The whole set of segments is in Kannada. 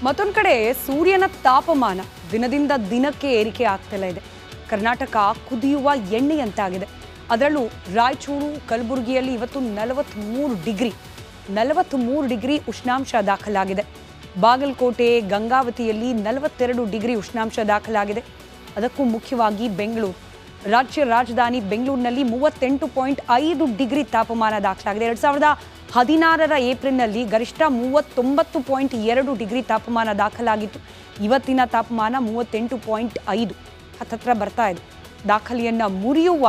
ಮತ್ತೊಂದು ಕಡೆ ಸೂರ್ಯನ ತಾಪಮಾನ ದಿನದಿಂದ ದಿನಕ್ಕೆ ಏರಿಕೆ ಆಗ್ತಲೇ ಇದೆ. ಕರ್ನಾಟಕ ಕುದಿಯುವ ಎಣ್ಣೆಯಂತಾಗಿದೆ. ಅದರಲ್ಲೂ ರಾಯಚೂರು, ಕಲಬುರಗಿಯಲ್ಲಿ ಇವತ್ತು 43 ಡಿಗ್ರಿ ಉಷ್ಣಾಂಶ ದಾಖಲಾಗಿದೆ. ಬಾಗಲಕೋಟೆ, ಗಂಗಾವತಿಯಲ್ಲಿ 42 ಡಿಗ್ರಿ ಉಷ್ಣಾಂಶ ದಾಖಲಾಗಿದೆ. ಅದಕ್ಕೂ ಮುಖ್ಯವಾಗಿ ಬೆಂಗಳೂರು, ರಾಜ್ಯ ರಾಜಧಾನಿ ಬೆಂಗಳೂರಿನಲ್ಲಿ 38.5 ಡಿಗ್ರಿ ತಾಪಮಾನ ದಾಖಲಾಗಿದೆ. 2016ರ ಏಪ್ರಿಲ್ನಲ್ಲಿ ಗರಿಷ್ಠ 39.2 ಡಿಗ್ರಿ ತಾಪಮಾನ ದಾಖಲಾಗಿತ್ತು. ಇವತ್ತಿನ ತಾಪಮಾನ 38.5 ಹತ್ತತ್ರ ಬರ್ತಾ ಇದೆ. ದಾಖಲೆಯನ್ನು ಮುರಿಯುವ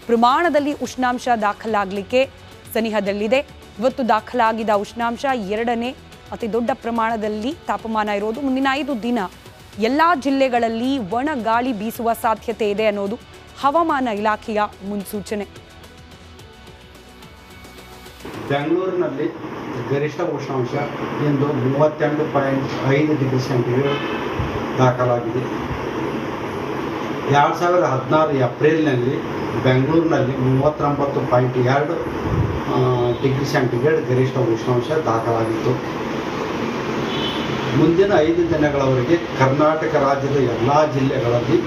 ಪ್ರಮಾಣದಲ್ಲಿ ಉಷ್ಣಾಂಶ ದಾಖಲಾಗಲಿಕ್ಕೆ ಸನಿಹದಲ್ಲಿದೆ. ಇವತ್ತು ದಾಖಲಾಗಿದ್ದ ಉಷ್ಣಾಂಶ 2ನೇ ಅತಿ ದೊಡ್ಡ ಪ್ರಮಾಣದಲ್ಲಿ ತಾಪಮಾನ ಇರೋದು. ಮುಂದಿನ 5 ದಿನ ಎಲ್ಲ ಜಿಲ್ಲೆಗಳಲ್ಲಿ ಒಣ ಗಾಳಿ ಬೀಸುವ ಸಾಧ್ಯತೆ ಇದೆ ಅನ್ನೋದು ಹವಾಮಾನ ಇಲಾಖೆಯ ಮುನ್ಸೂಚನೆ. ಬೆಂಗಳೂರಿನಲ್ಲಿ ಗರಿಷ್ಠ ಉಷ್ಣಾಂಶ ಇಂದು 38.5 ಡಿಗ್ರಿ ಸೆಂಟಿಗ್ರೇಡ್ ದಾಖಲಾಗಿದೆ. 2016 ಏಪ್ರಿಲ್ನಲ್ಲಿ ಬೆಂಗಳೂರಿನಲ್ಲಿ 39.2 ಡಿಗ್ರಿ ಸೆಂಟಿಗ್ರೇಡ್ ಗರಿಷ್ಠ ಉಷ್ಣಾಂಶ ದಾಖಲಾಗಿತ್ತು. ಮುಂದಿನ 5 ದಿನಗಳವರೆಗೆ ಕರ್ನಾಟಕ ರಾಜ್ಯದ ಎಲ್ಲ ಜಿಲ್ಲೆಗಳಲ್ಲಿ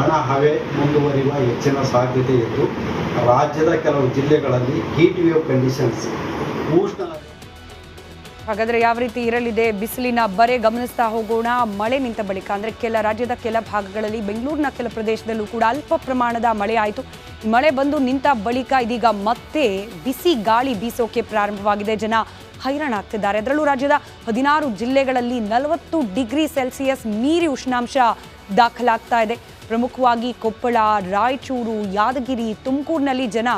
ಒಣ ಹವೆ ಮುಂದುವರಿಯುವ ಹೆಚ್ಚಿನ ಸಾಧ್ಯತೆ ಇದ್ದು, ರಾಜ್ಯದ ಕೆಲವು ಜಿಲ್ಲೆಗಳಲ್ಲಿ ಹೀಟ್ ವೇವ್ ಕಂಡೀಷನ್ಸ್ ಉಷ್ಣ. ಹಾಗಾದರೆ ಯಾವ ರೀತಿ ಇರಲಿದೆ ಬಿಸಿಲಿನ ಬರೆ ಗಮನಿಸ್ತಾ ಹೋಗೋಣ. ಮಳೆ ನಿಂತ ಬಳಿಕ ಅಂದರೆ ರಾಜ್ಯದ ಕೆಲ ಭಾಗಗಳಲ್ಲಿ, ಬೆಂಗಳೂರಿನ ಕೆಲ ಪ್ರದೇಶದಲ್ಲೂ ಕೂಡ ಅಲ್ಪ ಪ್ರಮಾಣದ ಮಳೆ ಆಯಿತು. ಮಳೆ ಬಂದು ನಿಂತ ಬಳಿಕ ಇದೀಗ ಮತ್ತೆ ಬಿಸಿ ಗಾಳಿ ಬೀಸೋಕೆ ಪ್ರಾರಂಭವಾಗಿದೆ. ಜನ ಹೈರಾಣಾಗ್ತಿದ್ದಾರೆ. ಅದರಲ್ಲೂ ರಾಜ್ಯದ 16 ಜಿಲ್ಲೆಗಳಲ್ಲಿ 40 ಡಿಗ್ರಿ ಸೆಲ್ಸಿಯಸ್ ಮೀರಿ ಉಷ್ಣಾಂಶ ದಾಖಲಾಗ್ತಾ ಇದೆ. ಪ್ರಮುಖವಾಗಿ ಕೊಪ್ಪಳ, ರಾಯಚೂರು, ಯಾದಗಿರಿ, ತುಮಕೂರಿನಲ್ಲಿ ಜನ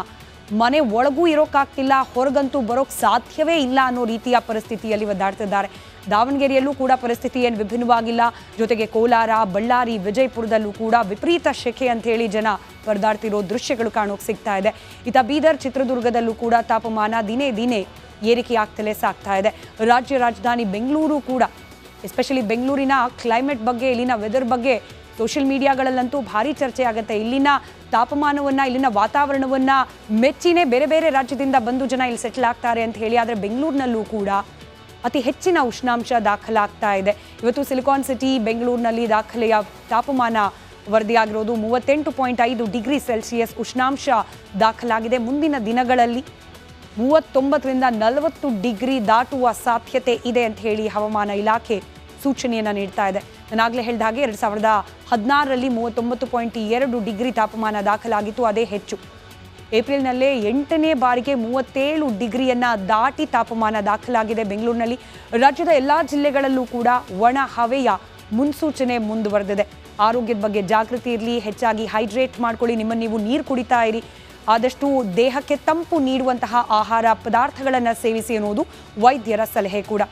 ಮನೆ ಒಳಗೂ ಇರೋಕ್ಕಾಗ್ತಿಲ್ಲ, ಹೊರಗಂತೂ ಬರೋಕ್ಕೆ ಸಾಧ್ಯವೇ ಇಲ್ಲ ಅನ್ನೋ ರೀತಿಯ ಪರಿಸ್ಥಿತಿಯಲ್ಲಿ ಒದ್ದಾಡ್ತಿದ್ದಾರೆ. ದಾವಣಗೆರೆಯಲ್ಲೂ ಕೂಡ ಪರಿಸ್ಥಿತಿ ಏನು ವಿಭಿನ್ನವಾಗಿಲ್ಲ. ಜೊತೆಗೆ ಕೋಲಾರ, ಬಳ್ಳಾರಿ, ವಿಜಯಪುರದಲ್ಲೂ ಕೂಡ ವಿಪರೀತ ಶೆಕೆ ಅಂತ ಹೇಳಿ ಜನ ಪರದಾಡ್ತಿರೋ ದೃಶ್ಯಗಳು ಕಾಣೋಕೆ ಸಿಗ್ತಾ ಇದೆ. ಇತ್ತ ಬೀದರ್, ಚಿತ್ರದುರ್ಗದಲ್ಲೂ ಕೂಡ ತಾಪಮಾನ ದಿನೇ ದಿನೇ ಏರಿಕೆಯಾಗ್ತಲೇ ಸಾಗ್ತಾ ಇದೆ. ರಾಜ್ಯ ರಾಜಧಾನಿ ಬೆಂಗಳೂರು ಕೂಡ, ಎಸ್ಪೆಷಲಿ ಬೆಂಗಳೂರಿನ ಕ್ಲೈಮೇಟ್ ಬಗ್ಗೆ, ಇಲ್ಲಿನ ವೆದರ್ ಬಗ್ಗೆ ಸೋಷಿಯಲ್ ಮೀಡಿಯಾಗಳಲ್ಲಂತೂ ಭಾರಿ ಚರ್ಚೆ ಆಗುತ್ತೆ. ಇಲ್ಲಿನ ತಾಪಮಾನವನ್ನು, ಇಲ್ಲಿನ ವಾತಾವರಣವನ್ನು ಮೆಚ್ಚಿನೇ ಬೇರೆ ಬೇರೆ ರಾಜ್ಯದಿಂದ ಬಂದು ಜನ ಇಲ್ಲಿ ಸೆಟ್ಲ್ ಆಗ್ತಾರೆ ಅಂತ ಹೇಳಿ. ಆದರೆ ಬೆಂಗಳೂರಿನಲ್ಲೂ ಕೂಡ ಅತಿ ಹೆಚ್ಚಿನ ಉಷ್ಣಾಂಶ ದಾಖಲಾಗ್ತಾ ಇದೆ. ಇವತ್ತು ಸಿಲಿಕಾನ್ ಸಿಟಿ ಬೆಂಗಳೂರಿನಲ್ಲಿ ದಾಖಲೆಯ ತಾಪಮಾನ ವರದಿಯಾಗಿರೋದು 38.5 ಡಿಗ್ರಿ ಸೆಲ್ಸಿಯಸ್ ಉಷ್ಣಾಂಶ ದಾಖಲಾಗಿದೆ. ಮುಂದಿನ ದಿನಗಳಲ್ಲಿ 39ರಿಂದ 40 ಡಿಗ್ರಿ ದಾಟುವ ಸಾಧ್ಯತೆ ಇದೆ ಅಂತ ಹೇಳಿ ಹವಾಮಾನ ಇಲಾಖೆ ಸೂಚನೆಯನ್ನು ನೀಡ್ತಾ ಇದೆ. ನಾನಾಗಲೇ ಹೇಳಿದ ಹಾಗೆ 2016ರಲ್ಲಿ 39.2 ಡಿಗ್ರಿ ತಾಪಮಾನ ದಾಖಲಾಗಿತ್ತು, ಅದೇ ಹೆಚ್ಚು. ಏಪ್ರಿಲ್ನಲ್ಲೇ 8ನೇ ಬಾರಿಗೆ 37 ಡಿಗ್ರಿಯನ್ನು ದಾಟಿ ತಾಪಮಾನ ದಾಖಲಾಗಿದೆ ಬೆಂಗಳೂರಿನಲ್ಲಿ. ರಾಜ್ಯದ ಎಲ್ಲ ಜಿಲ್ಲೆಗಳಲ್ಲೂ ಕೂಡ ಒಣ ಹವೆಯ ಮುನ್ಸೂಚನೆ ಮುಂದುವರೆದಿದೆ. ಆರೋಗ್ಯದ ಬಗ್ಗೆ ಜಾಗೃತಿ ಇರಲಿ, ಹೆಚ್ಚಾಗಿ ಹೈಡ್ರೇಟ್ ಮಾಡ್ಕೊಳ್ಳಿ, ನಿಮ್ಮನ್ನು ನೀವು ನೀರು ಕುಡಿತಾ ಇರಿ, ಆದಷ್ಟು ದೇಹಕ್ಕೆ ತಂಪು ನೀಡುವಂತಹ ಆಹಾರ ಪದಾರ್ಥಗಳನ್ನು ಸೇವಿಸಿ ಅನ್ನೋದು ವೈದ್ಯರ ಸಲಹೆ ಕೂಡ.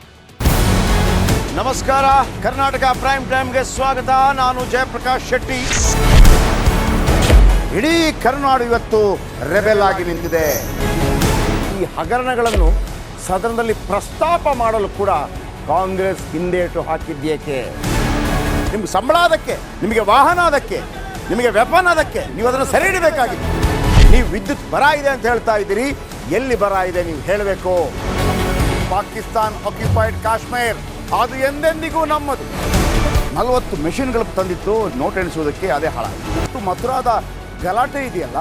ನಮಸ್ಕಾರ, ಕರ್ನಾಟಕ ಪ್ರೈಮ್ ಟೈಮ್ಗೆ ಸ್ವಾಗತ. ನಾನು ಜಯಪ್ರಕಾಶ್ ಶೆಟ್ಟಿ. ಇಡೀ ಕರುನಾಡು ಇವತ್ತು ರೆಬೆಲ್ ಆಗಿ ನಿಂತಿದೆ. ಈ ಹಗರಣಗಳನ್ನು ಸದನದಲ್ಲಿ ಪ್ರಸ್ತಾಪ ಮಾಡಲು ಕೂಡ ಕಾಂಗ್ರೆಸ್ ಹಿಂದೇಟು ಹಾಕಿದ್ದೇಕೆ? ನಿಮ್ಗೆ ಸಂಬಳ ಅದಕ್ಕೆ, ನಿಮಗೆ ವಾಹನ ಅದಕ್ಕೆ, ನಿಮಗೆ ವೆಪನ್ ಅದಕ್ಕೆ, ನೀವು ಅದನ್ನು ಸೆರೆ ಹಿಡಬೇಕಾಗಿತ್ತು. ನೀವು ವಿದ್ಯುತ್ ಬರ ಇದೆ ಅಂತ ಹೇಳ್ತಾ ಇದ್ದೀರಿ, ಎಲ್ಲಿ ಬರ ಇದೆ ನೀವು ಹೇಳಬೇಕು. ಪಾಕಿಸ್ತಾನ್ ಆಕ್ಯುಪೈಡ್ ಕಾಶ್ಮೀರ್ ಅದು ಎಂದೆಂದಿಗೂ ನಮ್ಮದು. 40 ಮೆಷಿನ್ಗಳು ತಂದಿತ್ತು ನೋಟ್ ಎಣಿಸುವುದಕ್ಕೆ, ಅದೇ ಹಾಳಾಯಿತು. ಮಥುರಾದ ಗಲಾಟೆ ಇದೆಯಲ್ಲ,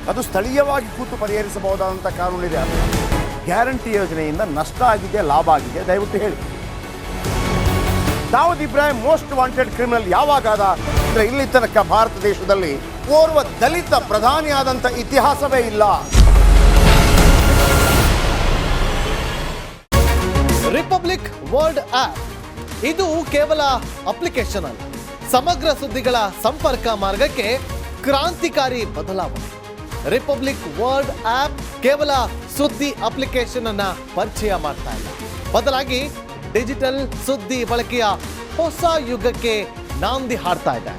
ಅದು ಸ್ಥಳೀಯವಾಗಿ ಕೂತು ಪರಿಹರಿಸಬಹುದಾದಂಥ ಕಾನೂನಿದೆ. ಗ್ಯಾರಂಟಿ ಯೋಜನೆಯಿಂದ ನಷ್ಟ ಆಗಿದೆ, ಲಾಭ ಆಗಿದೆ, ದಯವಿಟ್ಟು ಹೇಳಿ. Dawood Ibrahim most wanted criminal ಯಾವಾಗಾದ ಅಂದರೆ ಇಲ್ಲಿ ತನಕ ಭಾರತ ದೇಶದಲ್ಲಿ ಓರ್ವ ದಲಿತ ಪ್ರಧಾನಿಯಾದಂಥ ಇತಿಹಾಸವೇ ಇಲ್ಲ. ರಿಪಬ್ಲಿಕ್ ವರ್ಲ್ಡ್ ಆಪ್ ಇದು ಕೇವಲ ಅಪ್ಲಿಕೇಶನ್ ಅಲ್ಲ, ಸಮಗ್ರ ಸುದ್ದಿಗಳ ಸಂಪರ್ಕ ಮಾರ್ಗಕ್ಕೆ ಕ್ರಾಂತಿಕಾರಿ ಬದಲಾವಣೆ. ರಿಪಬ್ಲಿಕ್ ವರ್ಲ್ಡ್ ಆಪ್ ಕೇವಲ ಸುದ್ದಿ ಅಪ್ಲಿಕೇಶನ್ ಅನ್ನ ಪರಿಚಯ ಮಾಡ್ತಾ ಇಲ್ಲ, ಬದಲಾಗಿ ಡಿಜಿಟಲ್ ಸುದ್ದಿ ಬಳಕೆಯ ಹೊಸ ಯುಗಕ್ಕೆ ನಾಂದಿ ಹಾಡ್ತಾ ಇದೆ.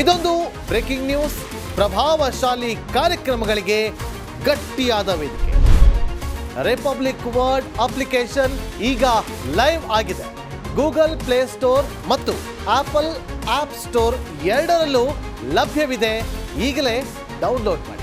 ಇದೊಂದು ಬ್ರೇಕಿಂಗ್ ನ್ಯೂಸ್, ಪ್ರಭಾವಶಾಲಿ ಕಾರ್ಯಕ್ರಮಗಳಿಗೆ ಗಟ್ಟಿಯಾದ ವೇದಿಕೆ. ರಿಪಬ್ಲಿಕ್ ವರ್ಲ್ಡ್ ಅಪ್ಲಿಕೇಶನ್ ಈಗ ಲೈವ್ ಆಗಿದೆ. ಗೂಗಲ್ ಪ್ಲೇ ಸ್ಟೋರ್ ಮತ್ತು ಆಪಲ್ ಆಪ್ ಸ್ಟೋರ್ ಎರಡರಲ್ಲೂ ಲಭ್ಯವಿದೆ. ಈಗಲೇ ಡೌನ್ಲೋಡ್ ಮಾಡಿ.